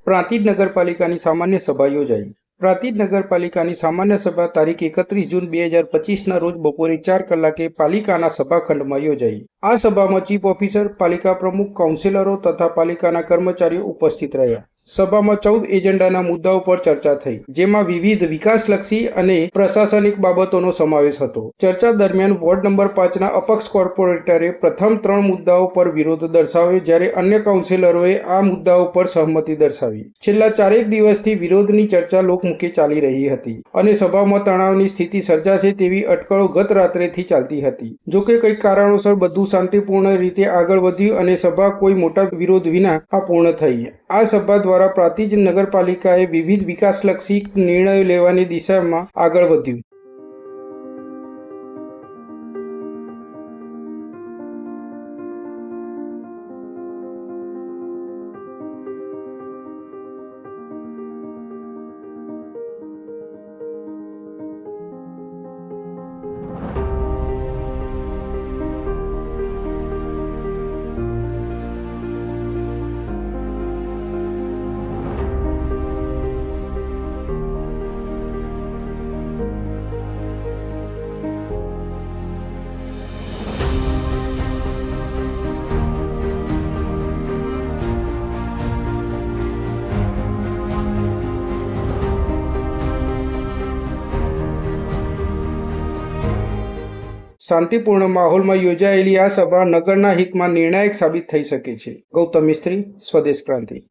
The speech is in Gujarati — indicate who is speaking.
Speaker 1: પ્રાંતિજ નગરપાલિકાની સામાન્ય સભા યોજાઈ। પ્રાંતિજ નગરપાલિકાની સામાન્ય સભા તારીખ 31 જૂન 2025ના રોજ બપોરે 4 કલાકે પાલિકાના સભાખંડમાં યોજાઈ। આ સભામાં ચીફ ઓફિસર, પાલિકા પ્રમુખ, કાઉન્સિલરો તથા પાલિકાના કર્મચારીઓ ઉપસ્થિત રહ્યા। સભામાં 14 એજન્ડાના મુદ્દાઓ પર ચર્ચા થઈ, જેમાં વિવિધ વિકાસલક્ષી અને પ્રશાસનિક બાબતોનો સમાવેશ હતો। ચર્ચા દરમિયાન વોર્ડ નંબર 5ના અપક્ષ કોર્પોરેટરે પ્રથમ 3 મુદ્દાઓ પર વિરોધ દર્શાવ્યો, જ્યારે અન્ય કાઉન્સિલરોએ આ મુદ્દાઓ પર સહમતિ દર્શાવી। છેલ્લા 4 દિવસથી વિરોધની ચર્ચા લોકમુખે ચાલી રહી હતી અને સભામાં તણાવની સ્થિતિ સર્જાશે તેવી અટકળો ગત રાત્રેથી ચાલતી હતી। જોકે કંઈક કારણોસર બધું શાંતિપૂર્ણ રીતે આગળ વધ્યું અને સભા કોઈ મોટા વિરોધ વિના પૂર્ણ થઈ। આ સભા દ્વારા પ્રાંતિજ નગરપાલિકાએ વિવિધ વિકાસલક્ષી નિર્ણયો લેવાની દિશામાં આગળ વધ્યું। શાંતિપૂર્ણ માહોલમાં યોજાયેલી આ સભા નગરના હિતમાં નિર્ણાયક સાબિત થઈ શકે છે। ગૌતમ મિસ્ત્રી, સ્વદેશ ક્રાંતિ।